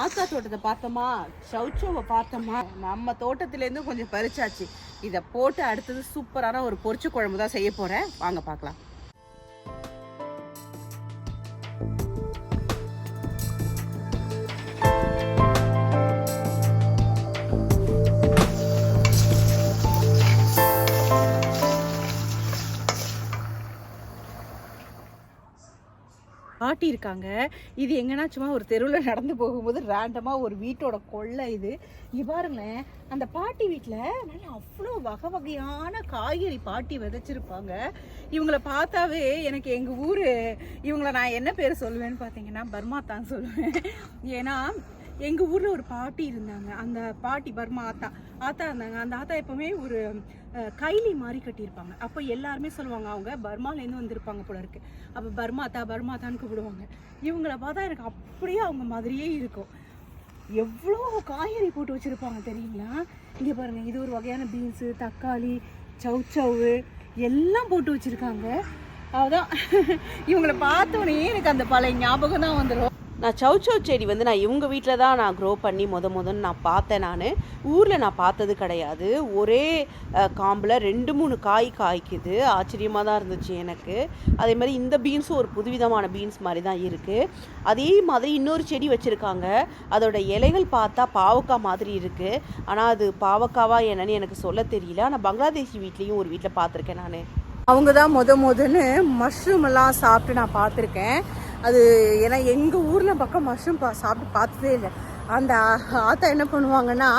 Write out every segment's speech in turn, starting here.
ஆத்தா தோட்டத்தை பார்த்தோமா, சௌச்சோவை பார்த்தோமா, நம்ம தோட்டத்திலேருந்து கொஞ்சம் பறிச்சாச்சு. இதை போட்டு அடுத்தது சூப்பரான ஒரு பொரிச்ச குழம்பு தான் செய்ய போகிறேன். வாங்க பார்க்கலாம். பாட்டி இருக்காங்க. இது எங்கன்னா சும்மா ஒரு தெருவில் நடந்து போகும்போது ரேண்டமாக ஒரு வீட்டோட கொள்ளை இது. இங்கே பாருங்களேன், அந்த பாட்டி வீட்டில் நல்லா அவ்வளோ வகை வகையான காய்கறி பாட்டி விதைச்சிருப்பாங்க. இவங்கள பார்த்தாவே எனக்கு எங்கள் ஊர், இவங்கள நான் என்ன பேர் சொல்லுவேன்னு பார்த்தீங்கன்னா பர்மாத்தான் சொல்லுவேன். ஏன்னா எங்கள் ஊரில் ஒரு பாட்டி இருந்தாங்க. அந்த பாட்டி பர்மா ஆத்தா இருந்தாங்க. அந்த ஆத்தா எப்போவுமே ஒரு கைலி மாதிரி கட்டியிருப்பாங்க. அப்போ எல்லாருமே சொல்லுவாங்க அவங்க பர்மாலேருந்து வந்திருப்பாங்க போல இருக்கு. அப்போ பர்மாத்தான்னு கூப்பிடுவாங்க. இவங்கள பார்த்தா எனக்கு அப்படியே அவங்க மாதிரியே இருக்கும். எவ்வளோ காய்கறி போட்டு வச்சுருப்பாங்க தெரியுங்களா? இங்கே பாருங்கள், இது ஒரு வகையான பீன்ஸு, தக்காளி, சௌச்சவு எல்லாம் போட்டு வச்சுருக்காங்க. அதுதான் இவங்களை பார்த்தோன்னே எனக்கு அந்த பழைய ஞாபகம் தான் வந்துடும். நான் சௌச்சவ் செடி வந்து நான் இவங்க வீட்டில் தான் நான் க்ரோ பண்ணி முதன்னு நான் பார்த்தேன். நான் ஊரில் நான் பார்த்தது கிடையாது. ஒரே காம்பில் 2-3 காய் காய்க்குது. ஆச்சரியமாக தான் இருந்துச்சு எனக்கு. அதே மாதிரி இந்த பீன்ஸும் ஒரு புதுவிதமான பீன்ஸ் மாதிரி தான் இருக்குது. அதே மாதிரி இன்னொரு செடி வச்சுருக்காங்க. அதோட இலைகள் பார்த்தா பாவக்காய் மாதிரி இருக்குது. ஆனால் அது பாவக்காவா என்னன்னு எனக்கு சொல்ல தெரியல. ஆனால் பங்களாதேஷி வீட்லேயும் ஒரு வீட்டில் பார்த்துருக்கேன் நான். அவங்க தான் முதன்னு மஷ்ரூம் எல்லாம் சாப்பிட்டு நான் பார்த்துருக்கேன். அது ஏன்னா எங்கள் ஊரில் பக்கம் மஷ்ரூம் சாப்பிட்டு பார்த்ததே இல்லை. அந்த ஆத்தா என்ன பண்ணுவாங்கன்னா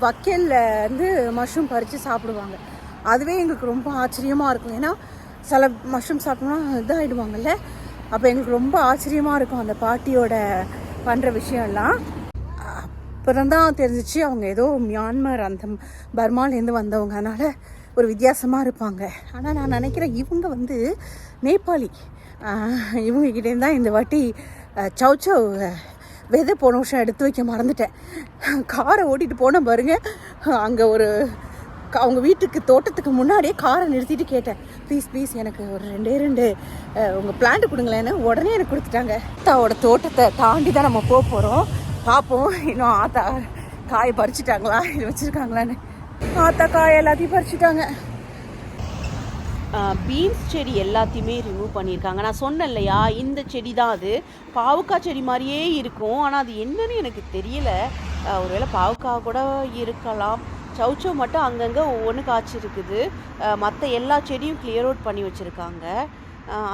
வக்கலில் வந்து மஷ்ரூம் பறித்து சாப்பிடுவாங்க. அதுவே எங்களுக்கு ரொம்ப ஆச்சரியமாக இருக்கும். ஏன்னா சில மஷ்ரூம் சாப்பிட்டோம்னா இதாகிடுவாங்கல்ல. அப்போ எங்களுக்கு ரொம்ப ஆச்சரியமாக இருக்கும் அந்த பாட்டியோட பண்ணுற விஷயம்லாம். அப்புறம் தான் தெரிஞ்சிச்சு அவங்க ஏதோ மியான்மர் அந்த பர்மாலேருந்து வந்தவங்க, அதனால் ஒரு வித்தியாசமாக இருப்பாங்க. ஆனால் நான் நினைக்கிறேன் இவங்க வந்து நேபாளி. இவங்ககிட்டேருந்து தான் இந்த வாட்டி சௌச்சவ் விதை போன வருஷம் எடுத்து வைக்க மறந்துட்டேன். காரை ஓட்டிகிட்டு போனேன் பாருங்க. அங்கே ஒரு அவங்க வீட்டுக்கு தோட்டத்துக்கு முன்னாடியே காரை நிறுத்திட்டு கேட்டேன், ப்ளீஸ் எனக்கு ஒரு 2 உங்கள் பிளான்ட் கொடுங்களேன்னு. உடனே எனக்கு கொடுத்துட்டாங்க. ஆத்தாவோட தோட்டத்தை தாண்டி தான் நம்ம போக போகிறோம். பார்ப்போம் இன்னும் ஆத்தா காயை பறிச்சுட்டாங்களா, இது வச்சுருக்காங்களான்னு. ஆத்தா காய் எல்லாத்தையும் பறிச்சுட்டாங்க. பீன்ஸ் செடி எல்லாத்தையுமே ரிமூவ் பண்ணியிருக்காங்க. நான் சொன்னேன் இல்லையா, இந்த செடி தான் அது. பாவக்காய் செடி மாதிரியே இருக்கும். ஆனால் அது என்னன்னு எனக்கு தெரியலை. ஒருவேளை பாவக்காய் கூட இருக்கலாம். சௌச்சவ் மட்டும் அங்கங்கே ஒவ்வொன்று காய்ச்சிருக்குது. மற்ற எல்லா செடியும் கிளியர் அவுட் பண்ணி வச்சுருக்காங்க.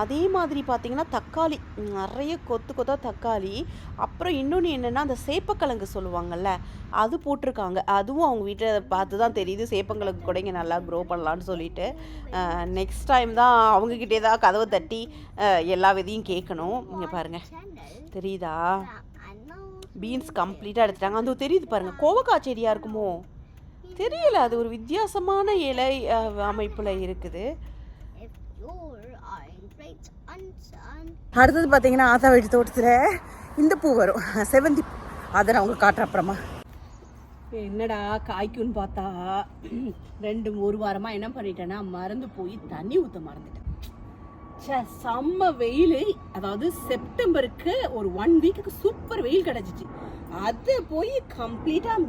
அதே மாதிரி பார்த்திங்கன்னா தக்காளி, நிறைய கொத்தாக தக்காளி. அப்புறம் இன்னொன்று என்னென்னா அந்த சேப்பக்கிழங்கு சொல்லுவாங்கள்ல, அது போட்டிருக்காங்க. அதுவும் அவங்க வீட்டில் பார்த்து தான் தெரியுது சேப்பங்கிழங்கு கூட இங்கே நல்லா க்ரோ பண்ணலான்னு சொல்லிட்டு. நெக்ஸ்ட் டைம் தான் அவங்கக்கிட்டே தான் கதவை தட்டி எல்லா விதையும் கேட்கணும். இங்கே பாருங்கள், தெரியுதா? பீன்ஸ் கம்ப்ளீட்டாக எடுத்துட்டாங்க. அந்த தெரியுது பாருங்கள், கோவக்காய் செடியாக இருக்குமோ தெரியல. அது ஒரு வித்தியாசமான இலை அமைப்பில் இருக்குது. அடுத்தது பார்த்தீங்கன்னா ஆத்தா வீட்டு தோட்டத்தில் இந்த பூ வரும், செவந்தி பூ. அதை நான் உங்களுக்கு காட்டுறேன் அப்புறமா. என்னடா காய்க்குன்னு பார்த்தா 1 வாரமாக என்ன பண்ணிட்டேன்னா மறந்து போய் தண்ணி ஊற்ற மறந்துட்டேன். செம்ம வெயில். அதாவது செப்டம்பருக்கு ஒரு 1 வீக்குக்கு சூப்பர் வெயில் கிடச்சிச்சு. அதை போய் கம்ப்ளீட்டாக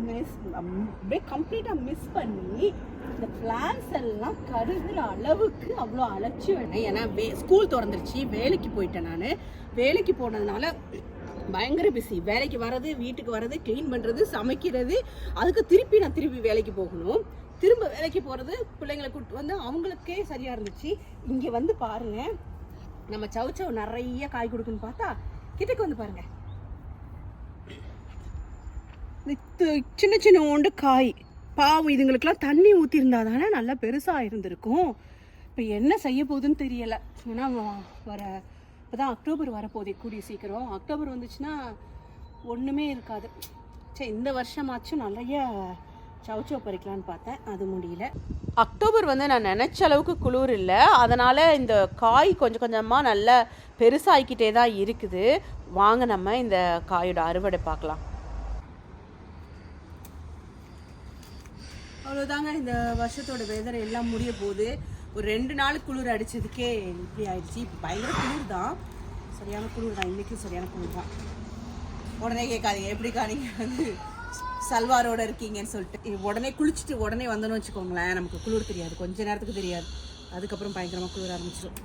மிஸ் பண்ணி இந்த பிளான்ஸ் எல்லாம் கருகிற அளவுக்கு அவ்வளோ அலட்சி வேணேன். ஏன்னா ஸ்கூல் திறந்துருச்சு, வேலைக்கு போயிட்டேன். நான் வேலைக்கு போனதுனால பயங்கர பிஸி. வேலைக்கு வர்றது, வீட்டுக்கு வர்றது, க்ளீன் பண்ணுறது, சமைக்கிறது, அதுக்கு திருப்பி வேலைக்கு போகணும். திரும்ப வேலைக்கு போகிறது, பிள்ளைங்களை கூப்பிட்டு வந்து அவங்களுக்கே சரியாக இருந்துச்சு. இங்கே வந்து பாருங்கள், நம்ம சௌச்சவ் நிறைய காய் கொடுக்குன்னு பார்த்தா கிட்டக்கு வந்து பாருங்கள், சின்ன ஓண்டு காய். பாவம், இதுங்களுக்கெல்லாம் தண்ணி ஊற்றிருந்தா தானே நல்லா பெருசாக இருந்திருக்கும். இப்போ என்ன செய்ய போகுதுன்னு தெரியலை. ஏன்னா இப்போ தான் அக்டோபர் வரப்போதே, கூடிய சீக்கிரம். அக்டோபர் வந்துச்சுன்னா ஒன்றுமே இருக்காது. சரி, இந்த வருஷமாச்சும் நிறைய சௌச்சவ் பறிக்கலான்னு பார்த்தேன், அது முடியல. அக்டோபர் வந்து நான் நினச்ச அளவுக்கு குளிர் இல்லை. அதனால் இந்த காய் கொஞ்சம் கொஞ்சமாக நல்லா பெருசாகிக்கிட்டே தான் இருக்குது. வாங்க நம்ம இந்த காயோட அறுவடை பார்க்கலாம். அவ்வளோதாங்க, இந்த வருஷத்தோட வெதர் எல்லாம் முடிய போகுது. ஒரு 2 நாள் குளிர் அடித்ததுக்கே இப்படி ஆயிடுச்சு. பயங்கர குளிர் தான், சரியான குளிர் தான். இன்றைக்கும் சரியான குளிர் தான். உடனே கேட்காதீங்க எப்படிக்கா நீங்கள் வந்து சல்வாரோடு இருக்கீங்கன்னு சொல்லிட்டு. உடனே குளிச்சுட்டு உடனே வந்தோன்னு வச்சுக்கோங்களேன், நமக்கு குளிர் தெரியாது, கொஞ்ச நேரத்துக்கு தெரியாது, அதுக்கப்புறம் பயங்கரமாக குளிர ஆரம்பிச்சிடும்.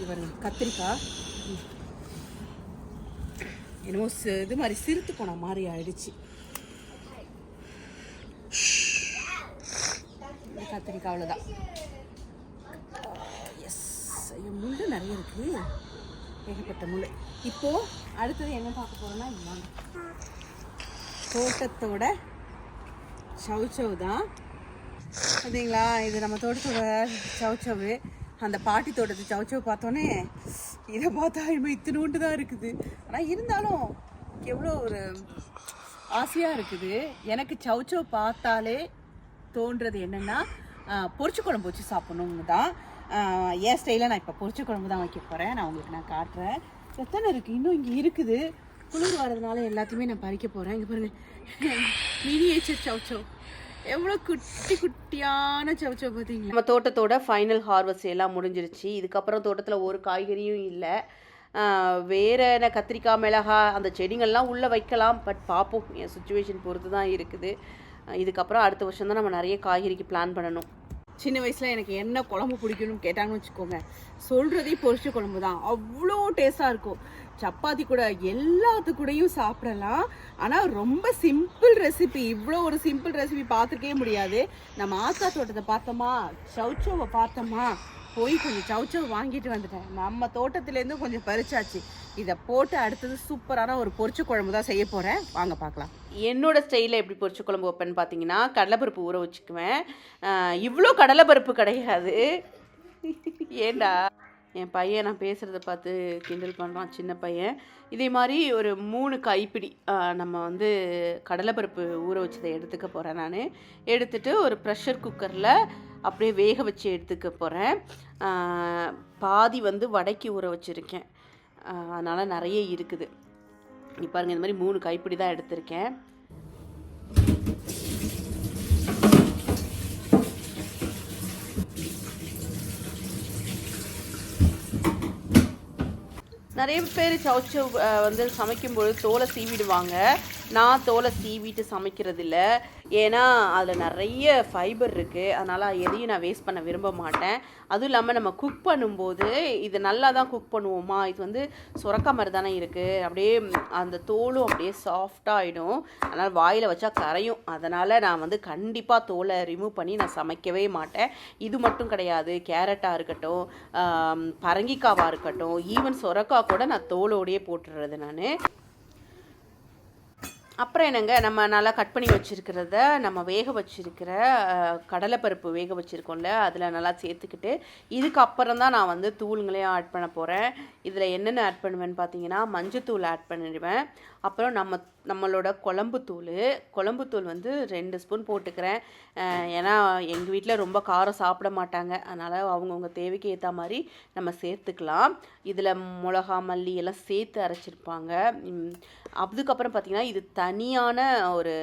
இவர் கத்திரிக்காய் என்னமோ இது மாதிரி சிறுத்து போன மாதிரி ஆயிடுச்சு. கத்திரிக்காய் அவ்வளோதான். எஸ், ஐயோ முள்ளு நிறைய இருக்கு, ஏகப்பட்ட முள். இப்போது அடுத்தது என்ன பார்க்க போகிறோன்னா, தோட்டத்தோட சௌச்சவ் தான் பார்த்தீங்களா. இது நம்ம தோட்டத்தோட சௌச்சவு. அந்த பாட்டி தோட்டத்து சௌச்சவ் பார்த்தோன்னே இதை பார்த்தா இனிமேல் இத்தினூண்டு தான் இருக்குது. ஆனால் இருந்தாலும் எவ்வளோ ஒரு ஆசையாக இருக்குது. எனக்கு சௌச்சவ் பார்த்தாலே தோன்றது என்னென்னா பொரிச்சு குழம்பு வச்சு சாப்பிட்ணுங்க தான். என் ஸ்டைலில் நான் இப்போ பொரிச்சு குழம்பு தான் வைக்க போகிறேன். நான் உங்களுக்கு நான் காட்டுறேன். எத்தனை இருக்குது, இன்னும் இங்கே இருக்குது. குளிர் வரதுனால எல்லாத்தையுமே நான் பறிக்க போகிறேன். இங்கே பாருங்கள், மினியேச்சர் சௌச்சவ், எவ்வளோ குட்டி குட்டியான சௌச்சவ் பார்த்தீங்களா. நம்ம தோட்டத்தோட ஃபைனல் ஹார்வெஸ்ட் எல்லாம் முடிஞ்சிருச்சு. இதுக்கப்புறம் தோட்டத்தில் ஒரு காய்கறியும் இல்லை. வேறு என்ன கத்திரிக்காய் மிளகாய் அந்த செடிங்கள்லாம் உள்ளே வைக்கலாம், பட் பார்ப்போம், என் சுச்சுவேஷன் பொறுத்து தான் இருக்குது. இதுக்கப்புறம் அடுத்த வருஷம் தான் நம்ம நிறைய காய்கறிக்கு பிளான் பண்ணணும். சின்ன வயசில் எனக்கு என்ன குழம்பு பிடிக்கணும்னு கேட்டாங்கன்னு வச்சுக்கோங்க, சொல்கிறதே பொரிச்ச குழம்பு தான். அவ்வளோ டேஸ்ட்டாக இருக்கும். சப்பாத்தி கூட எல்லாத்து கூடயும் சாப்பிடலாம். ஆனால் ரொம்ப சிம்பிள் ரெசிபி, இவ்வளோ ஒரு சிம்பிள் ரெசிபி பார்த்துருக்கவே முடியாது. நம்ம ஆத்தா தோட்டத்தை பார்த்தோமா, சௌச்சவை பார்த்தோமா, போய் கொஞ்சம் சௌச்சவ் வாங்கிட்டு வந்துட்டேன். நம்ம தோட்டத்துலேருந்து கொஞ்சம் பறிச்சாச்சு. இதை போட்டு அடுத்தது சூப்பரான ஒரு பொரிச்ச குழம்பு தான் செய்ய போகிறேன். வாங்க பார்க்கலாம். என்னோடய ஸ்டைலில் எப்படி பொரிச்ச குழம்பு வைப்பேன்னு பார்த்தீங்கன்னா, கடலைப்பருப்பு ஊற வச்சுக்குவேன். இவ்வளோ கடலைப்பருப்பு கிடையாது. ஏண்டா என் பையன் நான் பேசுகிறத பார்த்து கிண்டல் பண்ணுறான், சின்ன பையன். இதே மாதிரி ஒரு 3 கைப்பிடி நம்ம வந்து கடலைப்பருப்பு ஊற வச்சதை எடுத்துக்க போகிறேன். நான் எடுத்துகிட்டு ஒரு ப்ரெஷர் குக்கரில் அப்படியே வேக வச்சு எடுத்துக்க போகிறேன். பாதி வந்து வடைக்கு ஊற வச்சுருக்கேன், அதனால் நிறைய இருக்குது. இப்போ பாருங்கள், இந்த மாதிரி 3 கைப்பிடி தான் எடுத்திருக்கேன். நிறைய பேர் சௌச்சவ் வந்து சமைக்கும்போது தோலை சீவிடுவாங்க. நான் தோலை சீவிட்டு சமைக்கிறதில்ல, ஏன்னா அதில் நிறைய ஃபைபர் இருக்குது. அதனால் எதையும் நான் வேஸ்ட் பண்ண விரும்ப மாட்டேன். அதுவும் இல்லாமல் நம்ம குக் பண்ணும்போது இது நல்லா தான் குக் பண்ணுவோமா, இது வந்து சுரக்கா மாதிரி தானே இருக்குது, அப்படியே அந்த தோலும் அப்படியே சாஃப்டாக ஆகிடும். அதனால் வாயில் வச்சா கரையும். அதனால் நான் வந்து கண்டிப்பாக தோலை ரிமூவ் பண்ணி நான் சமைக்கவே மாட்டேன். இது மட்டும் கிடையாது, கேரட்டாக இருக்கட்டும், பரங்கிக்காவாக இருக்கட்டும், ஈவன் சுரக்கா கூட நான் தோலோடையே போட்டுடுறது நான். அப்புறம் என்னங்க, நம்ம நல்லா கட் பண்ணி வச்சுருக்கிறத நம்ம வேக வச்சுருக்கிற கடலைப்பருப்பு வேக வச்சுருக்கோம்ல, அதில் நல்லா சேர்த்துக்கிட்டு இதுக்கப்புறம் தான் நான் வந்து தூளுங்களையும் ஆட் பண்ண போகிறேன். இதில் என்னென்ன ஆட் பண்ணுவேன்னு பார்த்தீங்கன்னா, மஞ்சத்தூள் ஆட் பண்ணிடுவேன். அப்புறம் நம்மளோட குழம்புத்தூள் வந்து 2 ஸ்பூன் போட்டுக்கிறேன். ஏன்னா எங்கள் வீட்டில் ரொம்ப காரம் சாப்பிட மாட்டாங்க, அதனால் அவங்கவுங்க தேவைக்கு ஏற்ற மாதிரி நம்ம சேர்த்துக்கலாம். இதில் மிளகா மல்லி எல்லாம் சேர்த்து அரைச்சிருப்பாங்க. அதுக்கப்புறம் பார்த்திங்கன்னா, இது தனியான ஒரு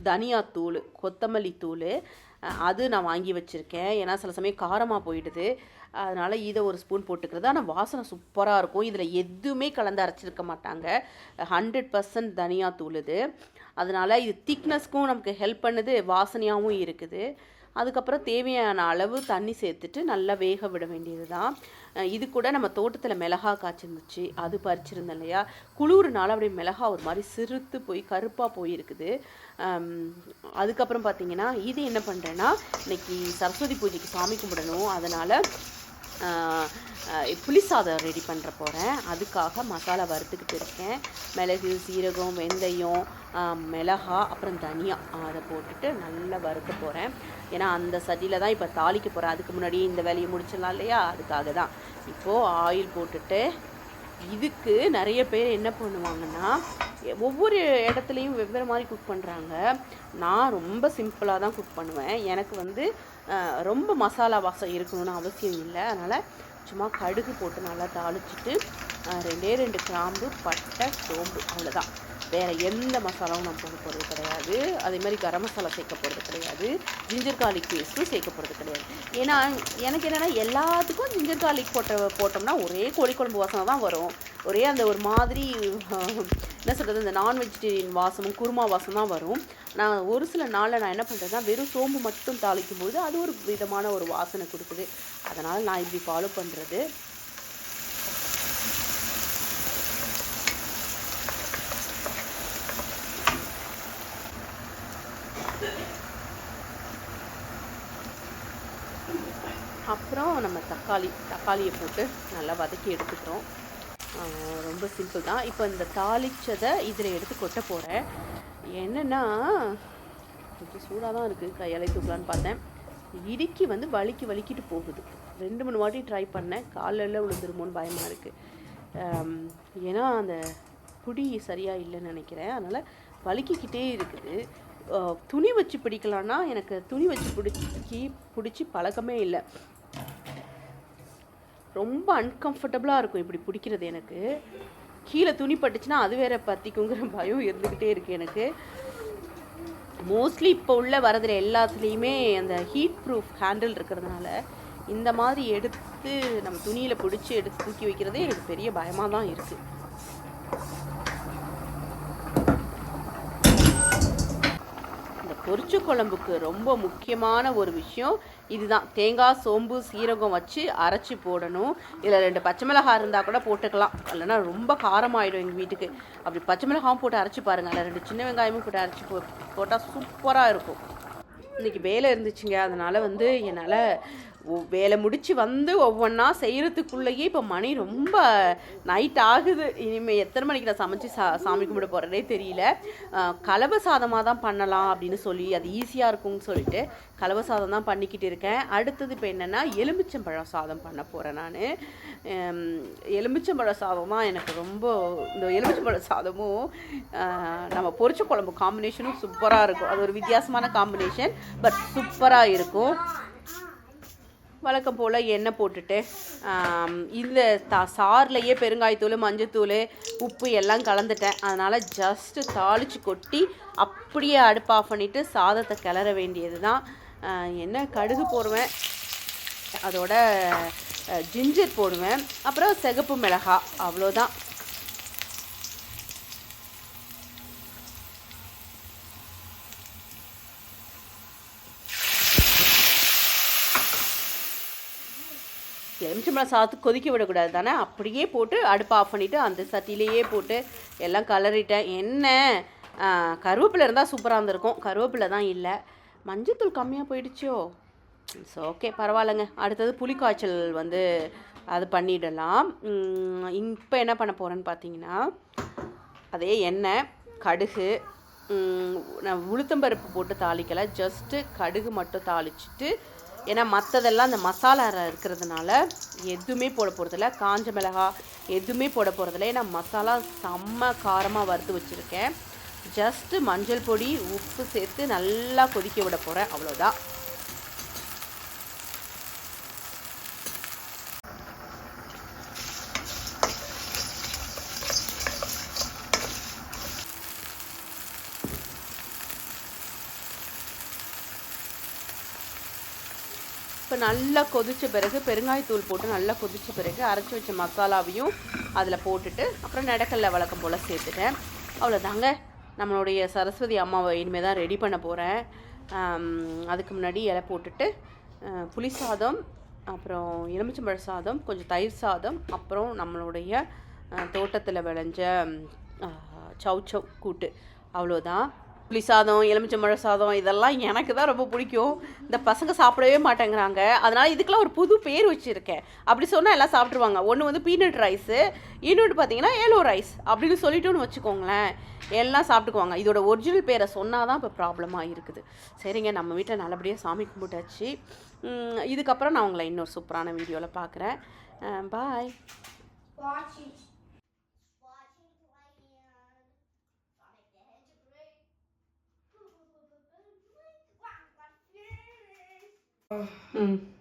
தனியாத்தூள், கொத்தமல்லி தூள், அது நான் வாங்கி வச்சுருக்கேன். ஏன்னா சில சமயம் காரமாக போயிடுது, அதனால் இதை ஒரு ஸ்பூன் போட்டுக்கிறது. ஆனால் வாசனை சூப்பராக இருக்கும். இதில் எதுவுமே கலந்து அரைச்சிருக்க மாட்டாங்க, 100% தனியாத்தூள் இது. அதனால் இது திக்னஸ்க்கும் நமக்கு ஹெல்ப் பண்ணுது, வாசனையாகவும் இருக்குது. அதுக்கப்புறம் தேவையான அளவு தண்ணி சேர்த்துட்டு நல்லா வேக விட வேண்டியது தான். இது கூட நம்ம தோட்டத்தில் மிளகா காய்ச்சிருந்துச்சு, அது பறிச்சிருந்தேன் இல்லையா, குளிர்னால அப்படியே மிளகா ஒரு மாதிரி சிறுத்து போய் கருப்பாக போயிருக்குது. அதுக்கப்புறம் பார்த்திங்கன்னா, இது என்ன பண்ணுறேன்னா, இன்றைக்கி சரஸ்வதி பூஜைக்கு சாமி கும்பிடணும், அதனால் புளி சாதம் ரெடி பண்ணுற போகிறேன். அதுக்காக மசாலா வறுத்துக்கிட்டு இருக்கேன். மிளகு, சீரகம், வெந்தயம், மிளகா, அப்புறம் தனியா அதை போட்டுட்டு நல்லா வறுக்க போகிறேன். ஏன்னா அந்த சட்டியில் தான் இப்போ தாளிக்க போகிறேன். அதுக்கு முன்னாடியே இந்த வேலையை முடிச்சிடலாம் இல்லையா, அதுக்காக தான். இப்போது ஆயில் போட்டுட்டு, இதுக்கு நிறைய பேர் என்ன பண்ணுவாங்கன்னா, ஒவ்வொரு இடத்துலையும் வெவ்வேறு மாதிரி குக் பண்ணுறாங்க. நான் ரொம்ப சிம்பிளாக தான் குக் பண்ணுவேன். எனக்கு வந்து ரொம்ப மசாலா வாசம் இருக்கணும்னு அவசியம் இல்லை. அதனால் சும்மா கடுகு போட்டு நல்லா தாளிச்சிட்டு 2 கிராம்பு, பட்டை, சோம்பு, அவ்வளோதான். வேறு எந்த மசாலாவும் நான் போட போகிறது கிடையாது. அதேமாதிரி கரம் மசாலா சேர்க்க போகிறது கிடையாது. ஜிஞ்சர் கார்லிக் பேஸ்ட்டும் சேர்க்க போகிறது கிடையாது. ஏன்னா எனக்கு என்னென்னா, எல்லாத்துக்கும் ஜிஞ்சர் கார்லிக் போட்டோம்னா ஒரே கோழி குழம்பு வாசனை தான் வரும். ஒரே அந்த ஒரு மாதிரி என்ன சொல்கிறது, இந்த நான் வெஜிடேரியன் வாசமும் குருமா வாசம் தான் வரும். நான் ஒரு சில நாளில் நான் என்ன பண்ணுறேன்னா வெறும் சோம்பு மட்டும் தாளிக்கும் போது அது ஒரு விதமான ஒரு வாசனை கொடுக்குது. அதனால் நான் இப்படி ஃபாலோ பண்ணுறது. அப்புறம் நம்ம தக்காளியை போட்டு நல்லா வதக்கி எடுத்துக்கிறோம். ரொம்ப சிம்பிள் தான். இப்போ இந்த தாளிச்சதை இதில் எடுத்து கொட்ட போகிறேன். என்னென்னா கொஞ்சம் சூடாக தான் இருக்குது, கையாலே தூக்கலான்னு பார்த்தேன். இடுக்கி வந்து வலிக்கிட்டு போகுது. 2-3 வாட்டி ட்ரை பண்ணேன், காலில் விழுந்துருமோன்னு பயமாக இருக்குது. ஏன்னா அந்த புடி சரியாக இல்லைன்னு நினைக்கிறேன், அதனால் வலிக்கிக்கிட்டே இருக்குது. துணி வச்சு பிடிக்கலான்னா எனக்கு துணி வச்சு பிடிச்சி பழக்கமே இல்லை. ரொம்ப அன்கம்ஃபர்டபுளாக இருக்கும் இப்படி பிடிக்கிறது. எனக்கு கீழே துணி பட்டுச்சுன்னா அது வேற பற்றிக்குங்கிற பயம் இருந்துக்கிட்டே இருக்குது எனக்கு. மோஸ்ட்லி இப்போ உள்ள வரதுல எல்லாத்துலேயுமே அந்த ஹீட் ப்ரூஃப் ஹேண்டில் இருக்கிறதுனால இந்த மாதிரி எடுத்து நம்ம துணியில் பிடிச்சி எடுத்து தூக்கி வைக்கிறதே எனக்கு பெரிய பயமாக தான் இருக்குது. பொரிச்ச குழம்புக்கு ரொம்ப முக்கியமான ஒரு விஷயம் இதுதான். தேங்காய், சோம்பு, சீரகம் வச்சு அரைச்சி போடணும். இதில் 2 பச்சை மிளகாய் இருந்தால் கூட போட்டுக்கலாம், இல்லைன்னா ரொம்ப காரமாயிடும் எங்கள் வீட்டுக்கு. அப்படி பச்சை மிளகாயும் போட்டு அரைச்சி பாருங்கள், அதில் 2 சின்ன வெங்காயமும் போட்டு அரைச்சி போட்டால் சூப்பராக இருக்கும். இன்றைக்கி வேலை இருந்துச்சுங்க, அதனால் வந்து என்னால் வேலை முடித்து வந்து ஒவ்வொன்றா செய்கிறதுக்குள்ளேயே இப்போ மணி ரொம்ப நைட் ஆகுது. இனிமேல் எத்தனை மணிக்கு நான் சமைச்சு சாமி கும்பிட போகிறதே தெரியல. கலவை சாதமாக தான் பண்ணலாம் அப்படின்னு சொல்லி, அது ஈஸியாக இருக்கும்னு சொல்லிட்டு கலவை சாதம் தான் பண்ணிக்கிட்டு இருக்கேன். அடுத்தது இப்போ என்னென்னா எலுமிச்சம்பழம் சாதம் பண்ண போகிறேன் நான். எலுமிச்சம்பழம் சாதம் தான் எனக்கு ரொம்ப, இந்த எலுமிச்சம்பழம் சாதமும் நம்ம பொரிச்ச குழம்பு காம்பினேஷனும் சூப்பராக இருக்கும். அது ஒரு வித்தியாசமான காம்பினேஷன், பட் சூப்பராக இருக்கும். வழக்கம் போல் எண்ணெய் போட்டுட்டு இந்த சார்லையே பெருங்காயத்தூள், மஞ்சத்தூள், உப்பு எல்லாம் கலந்துட்டேன். அதனால் ஜஸ்ட்டு தாளித்து கொட்டி அப்படியே அடுப்பு ஆஃப் பண்ணிவிட்டு சாதத்தை கிளற வேண்டியது தான். என்ன கடுகு போடுவேன், அதோட ஜிஞ்சர் போடுவேன், அப்புறம் சிகப்பு மிளகாய், அவ்வளோதான். எலுமிச்சம்பழம் சாதத்துக்கு கொதிக்க விடக்கூடாது தானே, அப்படியே போட்டு அடுப்பு ஆஃப் பண்ணிவிட்டு அந்த சட்டியிலேயே போட்டு எல்லாம் கலரிட்டேன். என்ன கருவேப்பிலை இருந்தால் சூப்பராக இருந்திருக்கும், கருவேப்பிலை தான் இல்லை. மஞ்சத்தூள் கம்மியாக போயிடுச்சோ, ஸோ ஓகே பரவாயில்லைங்க. அடுத்தது புளிக்காய்ச்சல் வந்து அது பண்ணிடலாம். இப்போ என்ன பண்ண போகிறேன்னு பார்த்தீங்கன்னா, அதே எண்ணெய், கடுகு, நான் உளுத்தம்பருப்பு போட்டு தாளிக்கலை, ஜஸ்ட்டு கடுகு மட்டும் தாளிச்சிட்டு, ஏன்னா மற்றதெல்லாம் அந்த மசாலா இருக்கிறதுனால எதுவுமே போட போகிறதில்ல, காஞ்ச மிளகாய் எதுவுமே போட போகிறதில்ல. ஏன்னா மசாலா செம்ம காரமாக வறுத்து வச்சுருக்கேன். ஜஸ்ட்டு மஞ்சள் பொடி, உப்பு சேர்த்து நல்லா கொதிக்க விட போகிறேன், அவ்வளோதான். இப்போ நல்லா கொதித்த பிறகு பெருங்காயத்தூள் போட்டு நல்லா கொதித்த பிறகு அரைச்சி வச்ச மசாலாவையும் அதில் போட்டுட்டு அப்புறம் நடக்கல்ல வழக்கம் போல் சேர்த்துட்டேன். அவ்வளோதாங்க. நம்மளுடைய சரஸ்வதி அம்மாவை இனிமேல் தான் ரெடி பண்ண போகிறேன். அதுக்கு முன்னாடி இலை போட்டுட்டு புளி சாதம், அப்புறம் எலுமிச்சம்பழ சாதம், கொஞ்சம் தயிர் சாதம், அப்புறம் நம்மளுடைய தோட்டத்தில் விளைஞ்ச சௌச்சவ் கூட்டு, அவ்வளோதான். புளி சாதம், எலுமிச்சம்பழ சாதம் இதெல்லாம் எனக்கு தான் ரொம்ப பிடிக்கும். இந்த பசங்க சாப்பிடவே மாட்டேங்கிறாங்க, அதனால் இதுக்கெல்லாம் ஒரு புது பேர் வச்சுருக்கேன். அப்படி சொன்னால் எல்லாம் சாப்பிட்ருவாங்க. ஒன்று வந்து பீனட் ரைஸு, இன்னொன்று பார்த்தீங்கன்னா ஏலோ ரைஸ் அப்படின்னு சொல்லிட்டோன்னு வச்சுக்கோங்களேன், எல்லாம் சாப்பிட்டுக்குவாங்க. இதோட ஒரிஜினல் பேரை சொன்னால் தான் இப்போ ப்ராப்ளமாக இருக்குது. சரிங்க, நம்ம வீட்டில் நல்லபடியாக சாமி கும்பிட்டாச்சு. இதுக்கப்புறம் நான் உங்களை இன்னொரு சூப்பரான வீடியோவில் பார்க்குறேன். பாய். Mm.